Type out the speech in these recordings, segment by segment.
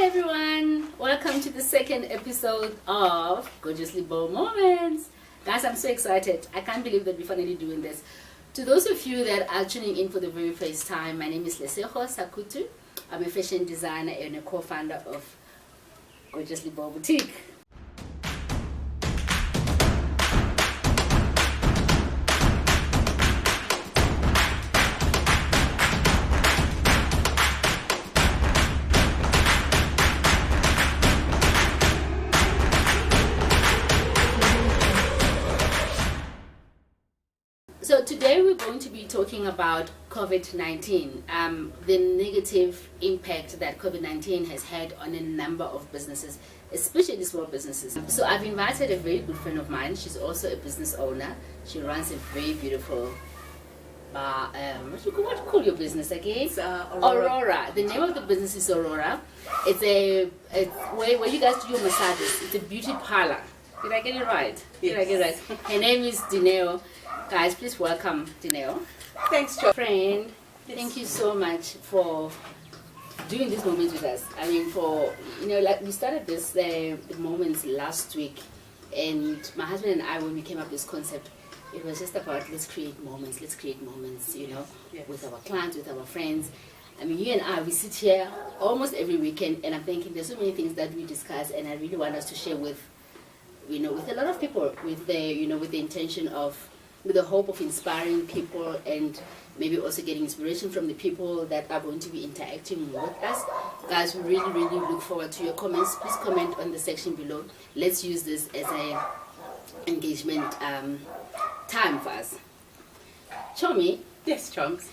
everyone, welcome to the second episode of Gorgeously Bold Moments. Guys, I'm so excited. I can't believe that we're finally doing this. To those of you that are tuning in for the very first time, my name is Lesego Sakutu. I'm a fashion designer and a co-founder of Gorgeously Bold Boutique. So today we're going to be talking about COVID-19, the negative impact that COVID-19 has had on a number of businesses, especially small businesses. So I've invited a very good friend of mine. She's also a business owner. She runs a very beautiful bar. What do you call your business again? It's Aurora. The name of the business is Aurora. It's where you guys do your massages. It's a beauty parlor. Did I get it right? Yes. Did I get it right? Her name is Dineo. Guys, please welcome Dineo. Thanks, Joe. Friend, Yes. thank you so much for doing this moment with us. I mean, like we started this the moments last week, and my husband and I, when we came up with this concept, it was just about let's create moments, Yes. with our clients, with our friends. I mean, you and I, we sit here almost every weekend, and I'm thinking there's so many things that we discuss, and I really want us to share with a lot of people, with the intention of, with the hope of inspiring people and maybe also getting inspiration from the people that are going to be interacting with us. Guys, we really, really look forward to your comments. Please comment on the section below. Let's use this as a engagement time for us. Chomi. Yes, Chunks.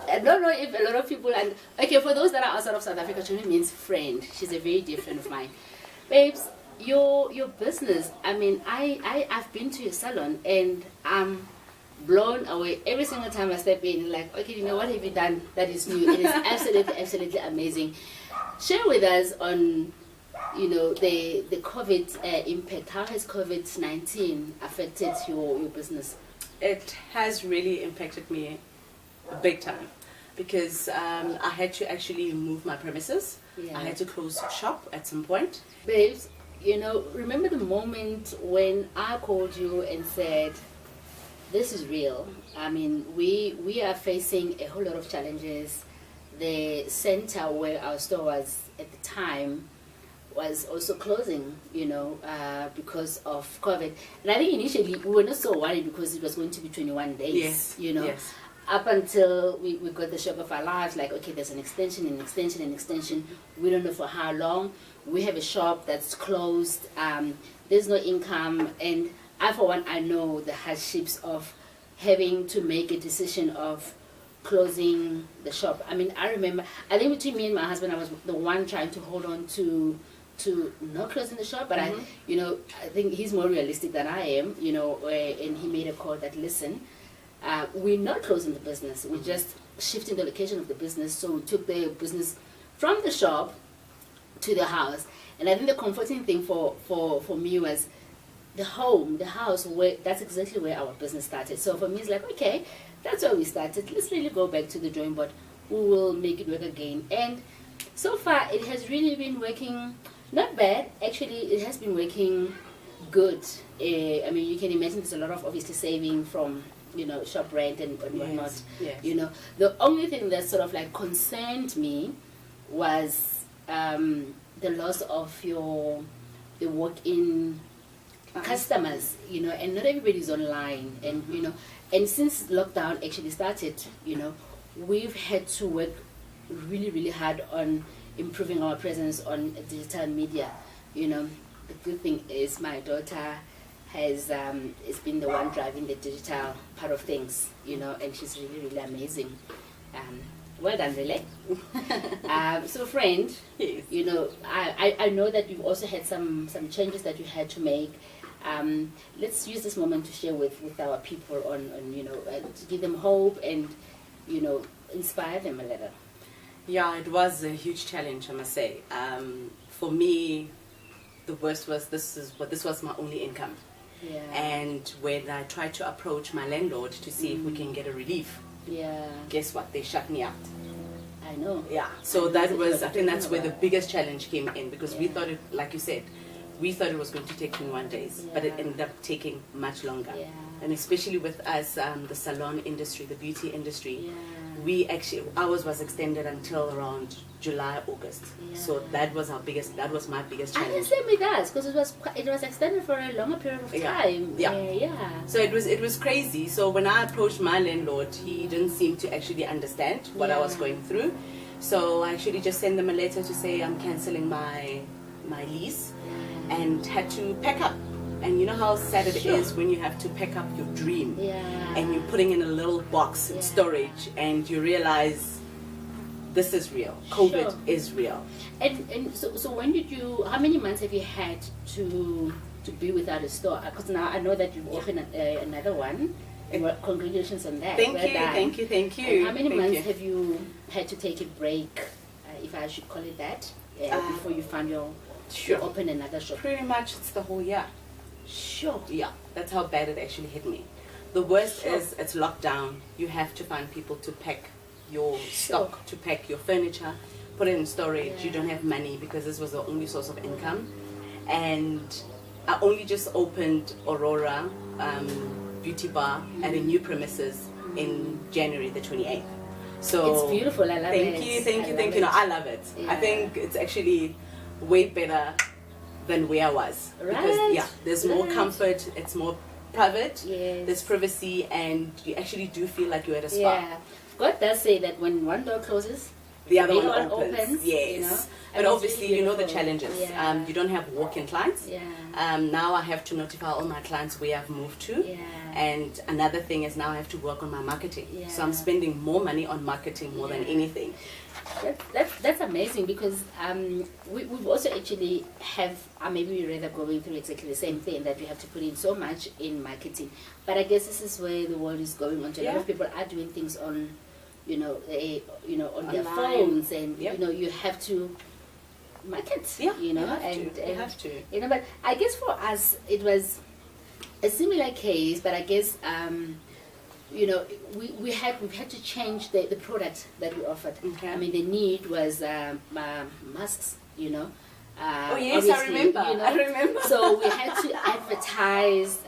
I don't know if a lot of people, and okay, for those that are outside of South Africa, Chomi means friend. She's a very dear friend of mine. Babes, your business, I mean, I've been to your salon and I'm blown away every single time I step in. Like, okay, what have you done that is new? It is absolutely amazing. Share with us on the COVID impact. How has COVID-19 affected your business? It has really impacted me big time because I had to actually move my premises. Yeah. I had to close shop at some point. Babes, remember the moment when I called you and said, this is real. I mean, we are facing a whole lot of challenges. The center where our store was at the time was also closing, because of COVID. And I think initially we were not so worried because it was going to be 21 days, Yes. Yes. Up until we got the shock of our lives, like, okay, there's an extension. We don't know for how long. We have a shop that's closed. There's no income. And I, for one, I know the hardships of having to make a decision of closing the shop. I mean, I remember, I think between me and my husband, I was the one trying to hold on to not closing the shop. But Mm-hmm. I think he's more realistic than I am, and he made a call that, listen, we're not closing the business. We're just shifting the location of the business. So we took the business from the shop to the house. And I think the comforting thing for me was the house, where that's exactly where our business started. So for me, it's like, okay, that's where we started. Let's really go back to the drawing board. We will make it work again. And so far, it has really been working not bad. Actually, it has been working good. I mean, you can imagine there's a lot of obviously saving from shop rent and whatnot. Yes. The only thing that sort of like concerned me was the loss of the walk-in customers, and not everybody's online, and and since lockdown actually started, we've had to work really, really hard on improving our presence on digital media. The good thing is my daughter has been the one driving the digital part of things, and she's really, really amazing. Well done, really. So, friend, Yes. I know that you've also had some changes that you had to make. Let's use this moment to share with our people on to give them hope and inspire them a little. Yeah, it was a huge challenge, I must say. For me, the worst was this was my only income. Yeah. And when I tried to approach my landlord to see if we can get a relief, Yeah. guess what? They shut me out. I know. Yeah, so that was, I think that's where the biggest challenge came in, because we thought it, like you said, we thought it was going to take 21 days, but it ended up taking much longer. Yeah. And especially with us, the salon industry, the beauty industry, Yeah. we actually, ours was extended until around July, August. Yeah. So that was my biggest And the challenge. same with us, because it was extended for a longer period of Yeah. time. Yeah. Yeah. So it was crazy. So when I approached my landlord, he didn't seem to actually understand what I was Yeah. going through. So I actually just sent them a letter to say I'm cancelling my lease, and had to pack up. And you know how sad it Sure. is when you have to pack up your dream, Yeah. and you're putting in a little box in Yeah. storage, and you realize this is real. COVID Sure. is real. And so when did you? How many months have you had to be without a store? Because now I know that you've opened another one. Well, congratulations on that. Thank Well you, done. thank you, thank you. And how many Thank months you. have you had to take a break, if I should call it that, before you found your Sure. to open another shop? Pretty much it's the whole year. Sure. Yeah, that's how bad it actually hit me. The worst Sure. is it's lockdown. You have to find people to pack your stock, to pack your furniture, put it in storage. You Yeah. don't have money because this was the only source of income. And I only just opened Aurora Beauty Bar at a new premises in January the 28th. So It's beautiful. I love it. thank you, thank I you, love thank you. No, it. I love it. I Yeah. think it's actually way better than where I was. Because Right, yeah, there's more right. comfort, it's more private, Yes. there's privacy, and you actually do feel like you're at a spa. Yeah. God does say that when one door closes, The other bigger one opens. Yes. You know? But And it's obviously, really you know the beautiful. challenges. Yeah. You don't have walk-in clients. Yeah. Now I have to notify all my clients where I've moved to. Yeah. And another thing is now I have to work on my marketing. Yeah. So I'm spending more money on marketing more than Yeah. anything. That's amazing, because we've also actually have maybe we're rather going through exactly the same thing, that we have to put in so much in marketing. But I guess this is where the world is going on to. A lot Yeah. of people are doing things on on their Online. phones, and Yep. you have to market. Yeah, you know, you have and to. You have to. But I guess for us it was a similar case, but I guess we've had to change the product that we offered. Okay. I mean, the need was masks, Oh yes, I remember. I remember. So we had to advertise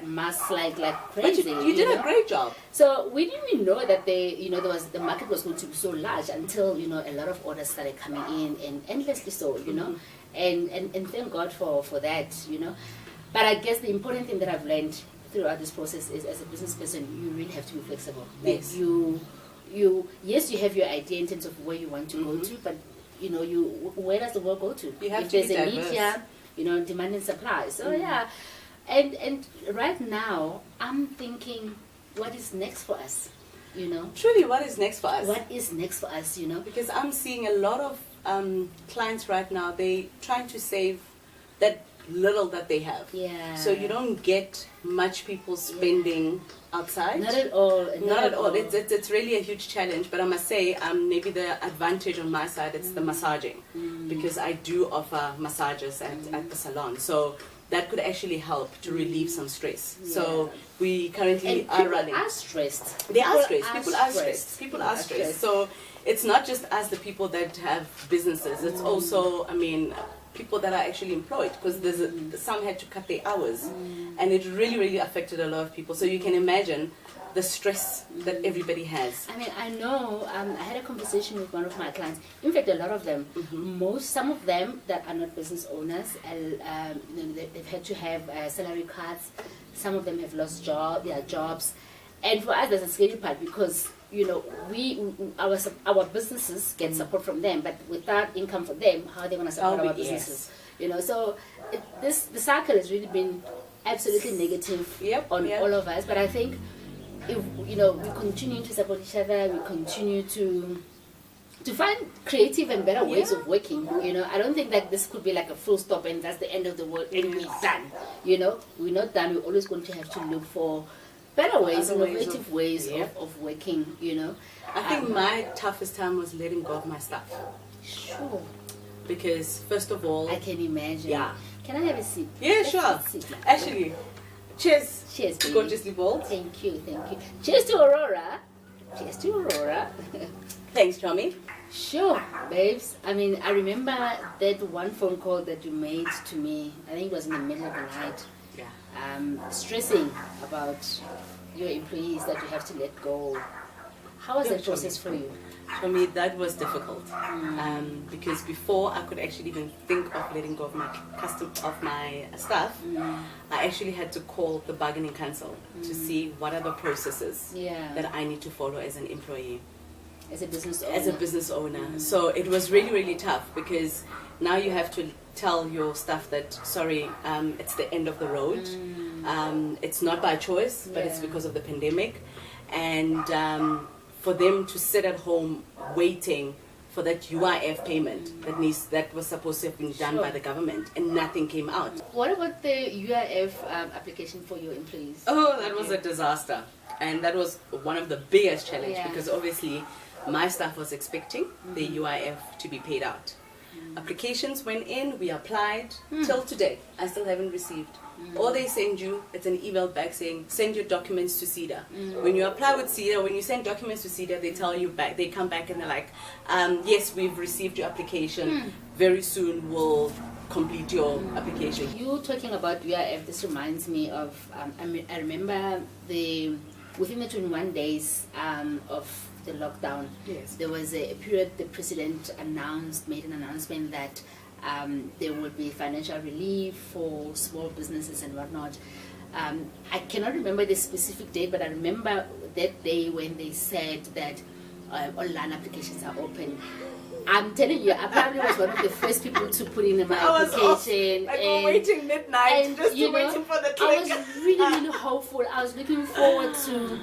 masks like But crazy. you did know? a great job. So we didn't even know that the market was going to be so large until a lot of orders started coming in, and endlessly so, and thank God for that, But I guess the important thing that I've learned throughout this process is, as a business person, you really have to be flexible. Like Yes. you have your idea in terms of where you want to go to, but where does the world go to? You have if to there's be a need diverse. here, demand and supply. So yeah, and right now I'm thinking, what is next for us? Truly, what is next for us? What is next for us? Because I'm seeing a lot of clients right now, they trying to save that little that they have. Yeah. So you don't get much people spending outside. Not at all. Not at all. It's really a huge challenge. But I must say, maybe the advantage on my side is the massaging, because I do offer massages at the salon. So that could actually help to relieve some stress. So we currently And are people running. are stressed. They are stressed. People People are stressed. People are stressed. So it's not just us, the people that have businesses. It's also, people that are actually employed, because some had to cut their hours, and it really, really affected a lot of people. So you can imagine the stress that everybody has. I know. I had a conversation with one of my clients. In fact, a lot of them, some of them that are not business owners, they've had to have salary cuts. Some of them have lost their jobs, and for us, there's a scary part, because our businesses get support from them, but without income for them, how are they going to support our businesses? So the cycle has really been absolutely negative on all of us. But I think if we continue to support each other, we continue to find creative and better ways of working. I don't think that this could be like a full stop and that's the end of the world and we're done. We're not done. We're always going to have to look for better ways, innovative ways of working. I think my toughest time was letting go of my stuff. Sure. Because first of all, I can imagine. Yeah. Can I have a seat? Yeah, Let's sure. have a seat. Actually, cheers. Cheers, baby. Gorgeously bold. Thank you. Cheers to Aurora. Cheers to Aurora. Thanks, Tommy. Sure, babes. I mean, I remember that one phone call that you made to me. I think it was in the middle of the night. Yeah. Stressing about your employees that you have to let go. How was that process for you? For me, that was difficult because before I could actually even think of letting go of my staff, I actually had to call the bargaining council to see what are the processes that I need to follow as an employee. As a business owner. As a business owner. So it was really, really tough because now you have to tell your staff that, sorry, it's the end of the road. It's not by choice, but it's because of the pandemic. And for them to sit at home waiting for that UIF payment that was supposed to have been done by the government, and nothing came out. What about the UIF application for your employees? Oh, that was a disaster. And that was one of the biggest challenges because obviously my staff was expecting the UIF to be paid out. Applications went in, we applied, till today, I still haven't received. Or they send you, it's an email back saying, send your documents to CEDA. When you apply with CEDA, when you send documents to CEDA, they tell you back, they come back and they're like, yes, we've received your application. Very soon we'll complete your application. You talking about UIF, this reminds me of, I remember within the 21 days of the lockdown, there was a period the president made an announcement that there would be financial relief for small businesses and whatnot. I cannot remember the specific date, but I remember that day when they said that online applications are open. I'm telling you, I probably was one of the first people to put in my application. Waiting midnight just waiting for the click. I was really, really hopeful. I was looking forward to,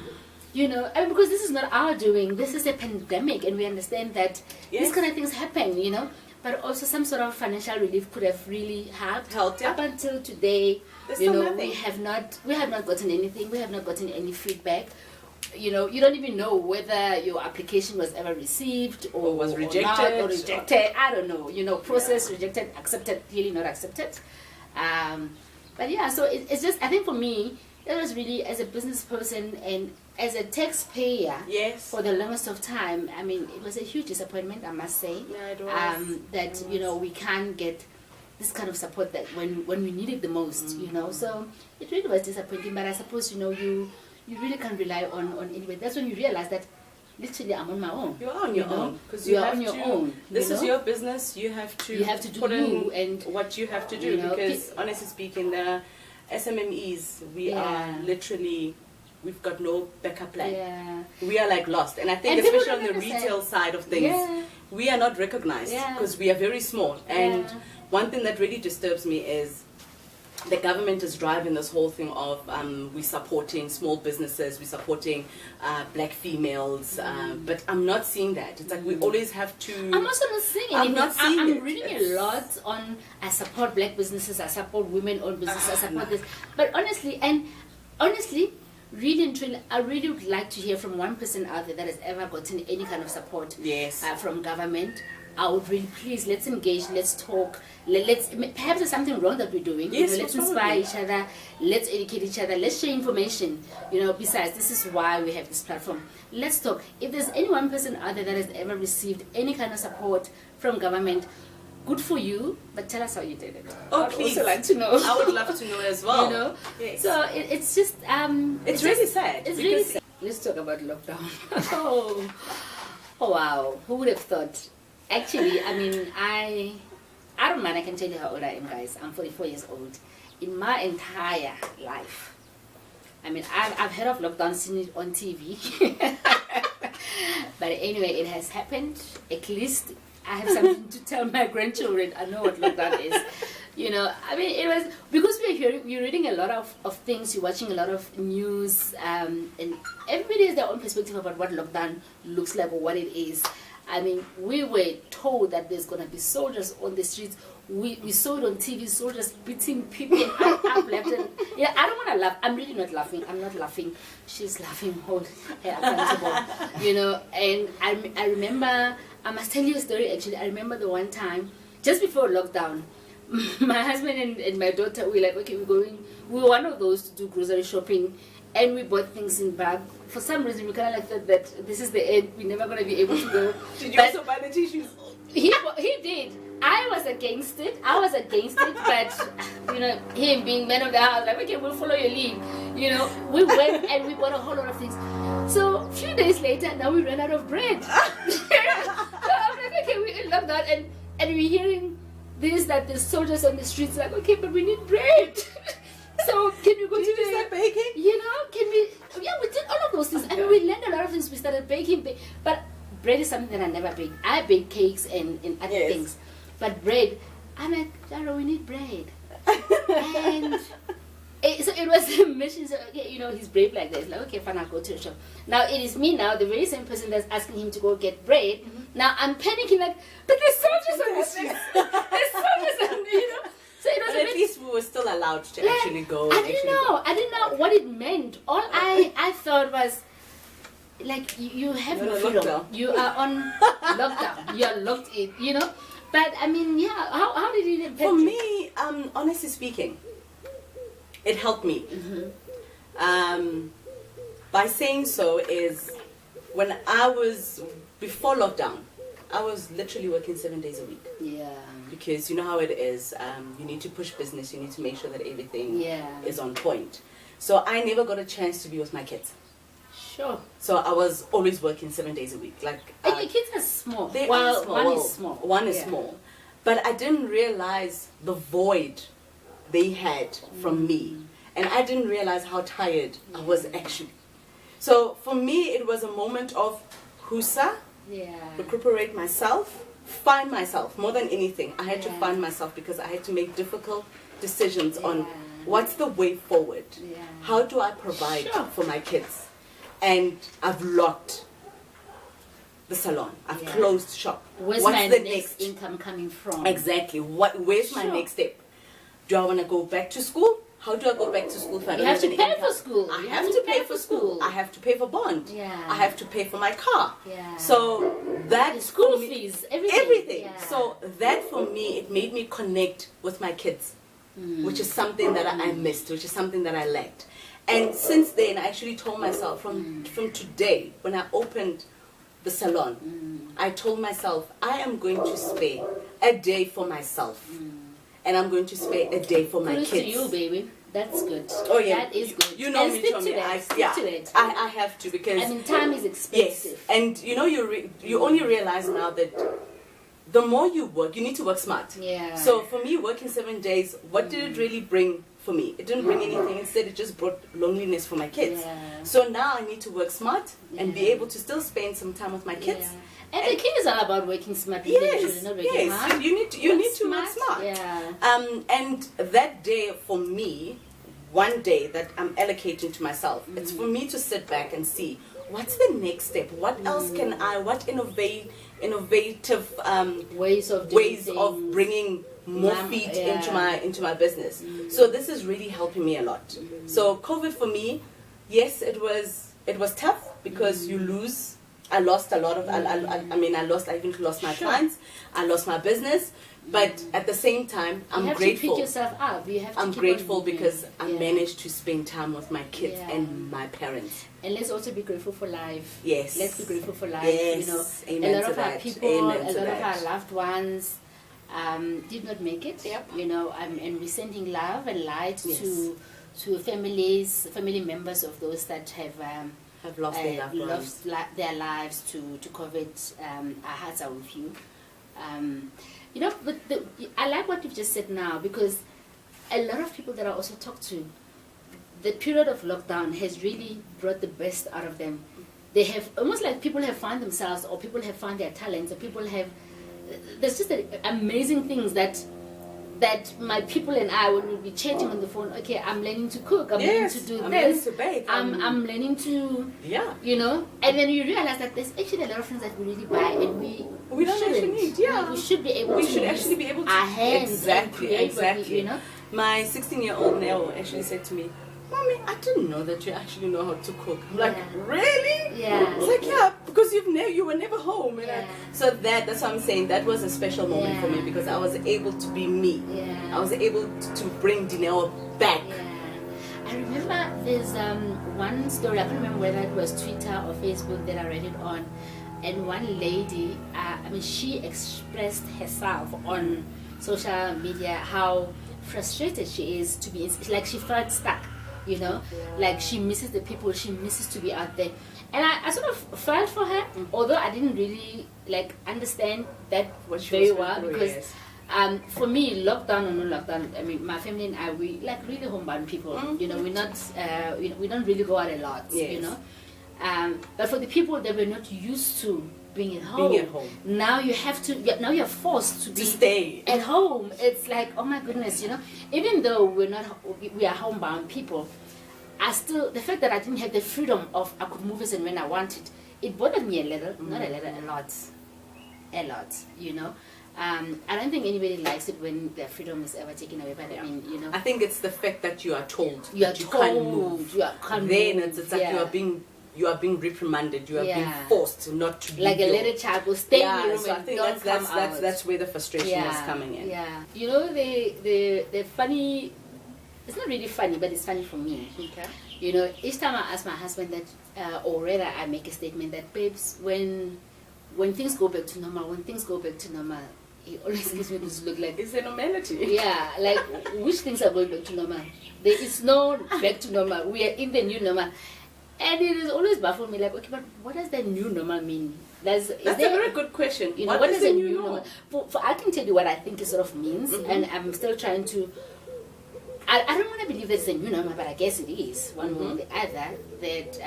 because this is not our doing. This is a pandemic, and we understand that these kind of things happen, But also some sort of financial relief could have really helped. Up until today, we have not gotten anything. We have not gotten any feedback. You don't even know whether your application was ever received or was rejected or rejected. I don't know. Processed, rejected, accepted, really not accepted. But yeah, so it's just, I think for me, it was really, as a business person and as a taxpayer, for the longest of time, I mean, it was a huge disappointment, I must say. Yeah, it was. That we can't get this kind of support that when we need it the most, So it really was disappointing. But I suppose you really can't rely on anybody. That's when you realize that literally I'm on my own. You're on your own because you are on your own. This is your business. You have to put in and what you have to do because honestly speaking, the SMMEs we are literally. We've got no backup plan. Yeah. We are like lost. And I think especially on the retail side of things, we are not recognized because we are very small. And one thing that really disturbs me is the government is driving this whole thing of we're supporting small businesses, we're supporting black females, but I'm not seeing that. It's like we always have to... I'm also not seeing it. I'm reading a lot on I support black businesses, I support women-owned businesses, I support this. But honestly, really and truly, I really would like to hear from one person out there that has ever gotten any kind of support from government. I would really, please, let's engage, let's talk, perhaps there's something wrong that we're doing. Let's inspire each other, let's educate each other, let's share information. Besides, this is why we have this platform. Let's talk. If there's any one person out there that has ever received any kind of support from government, good for you, but tell us how you did it. I'd also like to know. I would love to know as well. Yes. So it's just it's really sad. It's really sad. Let's talk about lockdown. oh wow, who would have thought? Actually, I mean, I don't mind. I can tell you how old I am, guys. I'm 44 years old. In my entire life, I mean, I've heard of lockdown, seen it on TV, but anyway, it has happened. At least I have something to tell my grandchildren. I know what lockdown is. I mean, it was because we're reading a lot of things, you're watching a lot of news, and everybody has their own perspective about what lockdown looks like or what it is. I mean, we were told that there's going to be soldiers on the streets. We saw it on TV, soldiers beating people, and I've left. And I don't want to laugh. I'm really not laughing. I'm not laughing. She's laughing. Hold her accountable. And I remember, I must tell you a story actually. I remember the one time, just before lockdown, my husband and my daughter, we were like, okay, we were one of those to do grocery shopping. and we bought things in bulk. For some reason, we kind of like thought that this is the end. We're never going to be able to go. Did you also buy the tissues? He did. I was against it, but you know, him being man of the house, like, okay, we'll follow your lead. You know, we went and we bought a whole lot of things. So a few days later, now we ran out of bread. So I'm like, okay, we're in lockdown, and we're hearing this, that there's soldiers on the streets, like, okay, but we need bread. So can you go Did you start baking? You know, can we? Yeah, we did all of those things, and we learned a lot of things. We started baking, but bread is something that I never bake. I bake cakes and other things, but bread, I'm like, Jaro, we need bread. And so it was a mission. So, okay, you know, he's brave like that. He's like, okay, fine, I'll go to the shop. Now it is me now, the very same person that's asking him to go get bread. Now I'm panicking, like, but there's soldiers on the streets. There's soldiers on the, you know. So it was but at least we were still allowed to actually go. I didn't know what it meant. All I thought was, like, you have no freedom. Lockdown. You are on lockdown. You are locked in, you know. But I mean, yeah. How did it impact For you? me, honestly speaking, it helped me. By saying so is when I was before lockdown, I was literally working 7 days a week. Yeah. Because you know how it is. You need to push business. You need to make sure that everything is on point. So I never got a chance to be with my kids. Sure. So I was always working 7 days a week. Like, and your kids are small. They are small. One is small. One is small. But I didn't realize the void they had from me. And I didn't realize how tired I was actually. So for me, it was a moment of husa, recuperate myself, find myself. More than anything, I had to find myself because I had to make difficult decisions on what's the way forward. How do I provide for my kids? And I've locked the salon. I've closed shop. Where's my next income coming from? Exactly. Where's my next step? Do I want to go back to school? How do I go back to school if I don't have an income? You have to pay for school. I have to pay for school. I have to pay for bond. I have to pay for my car. So that school fees, everything. So that for me, it made me connect with my kids, which is something that I missed, which is something that I lacked. And since then, I actually told myself from today, when I opened the salon, I told myself, I am going to spare a day for myself. And I'm going to spare a day for my kids. To you, baby. That's good. Oh, yeah. That is good. You know and me, stick Tommy. to that. Stick to it. I have to because... I mean, time is expensive. Yes. And, you know, you only realize now that the more you work, you need to work smart. Yeah. So for me, working 7 days, what did it really bring for me? It didn't bring anything. Instead, it just brought loneliness for my kids. So now I need to work smart and be able to still spend some time with my kids. And the kid is all about working smart. Yes, not working hard. You need to work smart. And that day for me, one day that I'm allocating to myself, it's for me to sit back and see what's the next step. What else can I? What innovative ways of bringing more feet into my business. So this is really helping me a lot. So COVID for me, yes, it was tough because you lose. I lost a lot of, I even lost my clients, I lost my business, but at the same time, I'm grateful. You have to pick yourself up. I'm grateful because I managed to spend time with my kids and my parents. And let's also be grateful for life. Yes. Let's be grateful for life. Yes. You know, Amen a lot of that. our people, Amen a lot that. of our loved ones did not make it. You know, and we're sending love and light to family members of those that have lost their lives to COVID. Our hearts are with you. You know, but I like what you've just said now, because a lot of people that I also talk to, the period of lockdown has really brought the best out of them. They have almost like people have found themselves, or people have found their talents, or people have. There's just amazing things that my people and I, when we'll be chatting on the phone, okay, I'm learning to cook, I'm learning to do this, learning to bake, I'm learning to, you know, and then you realize that there's actually a lot of things that we really buy and we don't actually need, we should be able to actually be able to our hands exactly, you know. My 16-year-old Neo actually said to me, Mommy, I didn't know that you actually know how to cook. I'm like, really? Yeah. It's like, yeah, because you were never home. So that's what I'm saying. That was a special moment for me because I was able to be me. I was able to bring Dineo back. I remember there's one story, I can't remember whether it was Twitter or Facebook that I read it on, and one lady, she expressed herself on social media how frustrated she is to be, like she felt stuck, like she misses the people, she misses to be out there. And I sort of felt for her, although I didn't really understand that very well, because for me, lockdown or no lockdown, my family and I, we really homebound people. We're not, we don't really go out a lot. Yes. But for the people that were not used to being at home, now you have to. Now you're forced to stay at home. It's like, oh my goodness, Even though we are homebound people, I still, the fact that I didn't have the freedom of I could move as and when I wanted, it bothered me a little, not a little, a lot, I don't think anybody likes it when their freedom is ever taken away. But I think it's the fact that you are told you can't move. Then it's like you are being reprimanded. You are being forced not to. Like a little child will stay in the room so and don't come out. That's where the frustration is coming in. Yeah, the funny. It's not really funny, but it's funny for me. Okay. Each time I ask my husband that, or rather I make a statement that, babes, when things go back to normal, he always gives me this look like, it's a normality. Yeah, like, which things are going back to normal? There is no back to normal. We are in the new normal. And it has always baffled me, like, okay, but what does the new normal mean? That's a very good question. What is the new normal? For I can tell you what I think it sort of means, and I'm still trying to. I don't want to believe that it's a new normal, but I guess it is one way or the other. That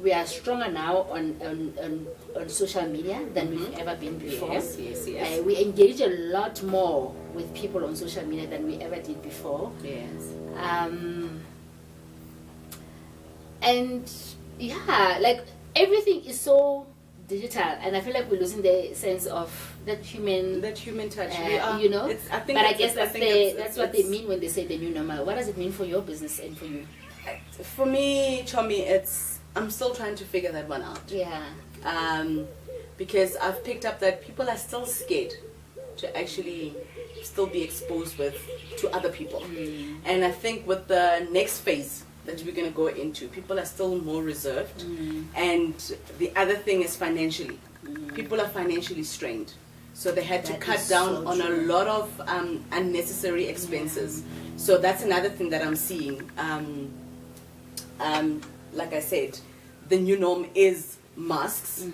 we are stronger now on social media than we've ever been before. Yes. We engage a lot more with people on social media than we ever did before. Yes. And like everything is so digital, and I feel like we're losing the sense of that human touch. I guess that's what they mean when they say the new normal. What does it mean for your business and for you? For me, Chomi, I'm still trying to figure that one out. Yeah. Because I've picked up that people are still scared to actually still be exposed to other people, and I think with the next phase that we're going to go into, people are still more reserved, and the other thing is financially. People are financially strained, so they had to cut down on a lot of unnecessary expenses. So that's another thing that I'm seeing. Like I said, the new norm is masks,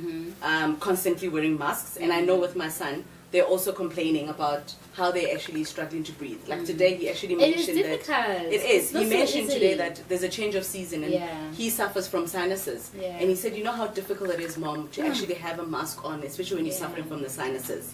constantly wearing masks, and I know with my son, they're also complaining about how they're actually struggling to breathe. Like today, he actually mentioned that it is. He mentioned today that there's a change of season, and he suffers from sinuses. And he said, you know how difficult it is, Mom, to actually have a mask on, especially when you're suffering from the sinuses.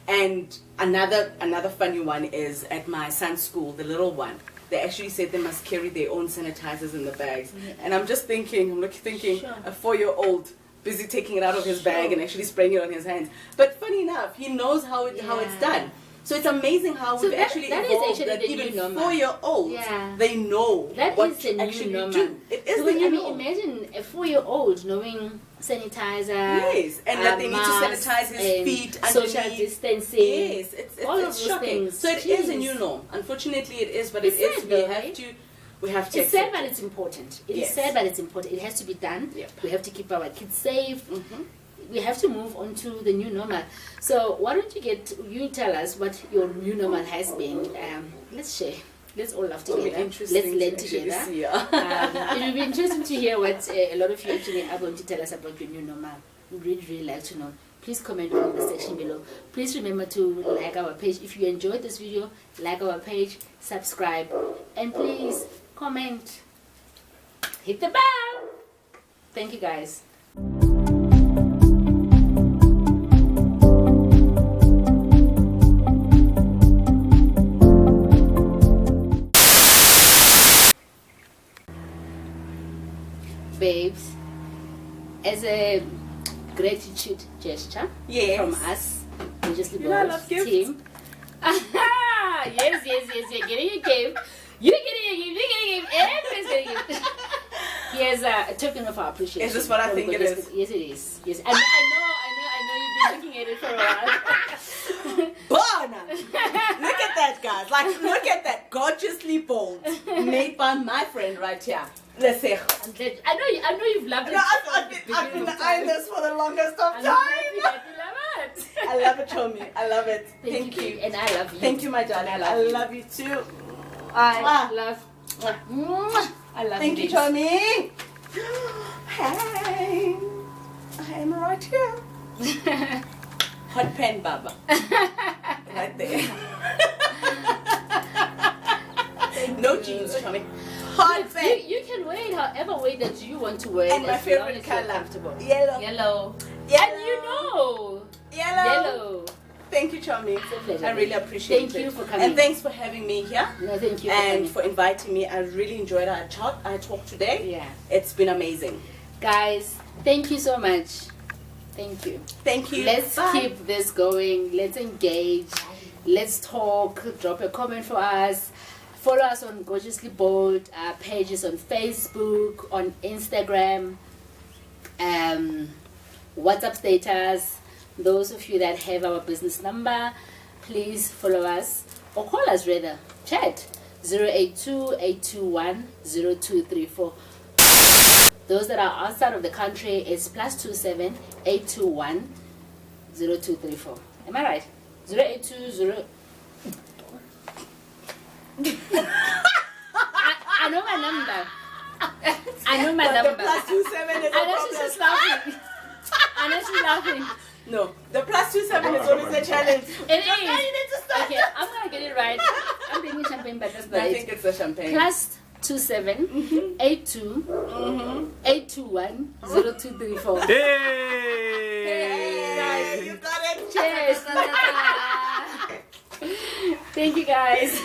And another funny one is at my son's school, the little one. They actually said they must carry their own sanitizers in the bags. And I'm just thinking, a 4-year-old busy taking it out of his bag and actually spraying it on his hands. But funny enough, he knows how it's done. So it's amazing how we've actually evolved that even 4-year-olds, they know what to actually do. It is the new normal. Imagine a 4-year-old knowing sanitizer. Yes, and that they need to sanitize his feet, social distancing. Yes, it's shocking. Things. So it is a new norm. Unfortunately, it is, but we have to. It's sad, but it's important. It is sad, but it's important. It has to be done. We have to keep our kids safe. We have to move on to the new normal. So why don't you tell us what your new normal has been? Let's share. Let's all laugh together. Let's learn together. It will be interesting to hear what a lot of you actually are going to tell us about your new normal. We'd really like to know. Please comment in the section below. Please remember to like our page. If you enjoyed this video, like our page, subscribe, and please comment. Hit the bell. Thank you, guys. Babes, as a gratitude gesture from us, Religiously Bold team. Yes, you're getting a gift. You're getting a gift. Everyone's getting a gift. Here's a token of our appreciation. Is this what I think it is? Yes, it is. Yes, I know you've been looking at it for a while. Bona! Look at that, guys. Like, look at that. Gorgeously bold. Made by my friend right here. Lesego. I know you've loved it. No, I've been eyeing this for the longest of time. I love it, Chomi. I love it. Thank you. And I love you. Thank you, my darling. I love you too. I love Thank you, Chomi. Hey. I am right here. Hot pen, Baba. Right there. No jeans, Chomi. Hot pen. You can wear it however way that you want to wear it. And my favorite color. Yellow. Yellow. And you know. Yellow. Thank you, Chomi. It's a pleasure. I really appreciate it. Thank you for coming. And thanks for having me here. No, thank you. And for inviting me. I really enjoyed our talk today. Yeah. It's been amazing. Guys, thank you so much. Thank you. Thank you. Let's Bye. keep this going. Let's engage. Let's talk. Drop a comment for us. Follow us on Gorgeously Bold pages on Facebook, on Instagram, WhatsApp status. Those of you that have our business number, please follow us or call us rather. Chat 082-821-0234. Those that are outside of the country, it's +27 821 0234. Am I right? 082 I know my number. I know my number. The +27 is I know she's just laughing. I know she's laughing. No, the +27 is always a challenge. It is. You need to start. Okay, I'm gonna get it right. I'm drinking champagne, but that's not I it. think it's the champagne. +27 82 821 0234. Hey, you got it. Cheers. Thank you, guys.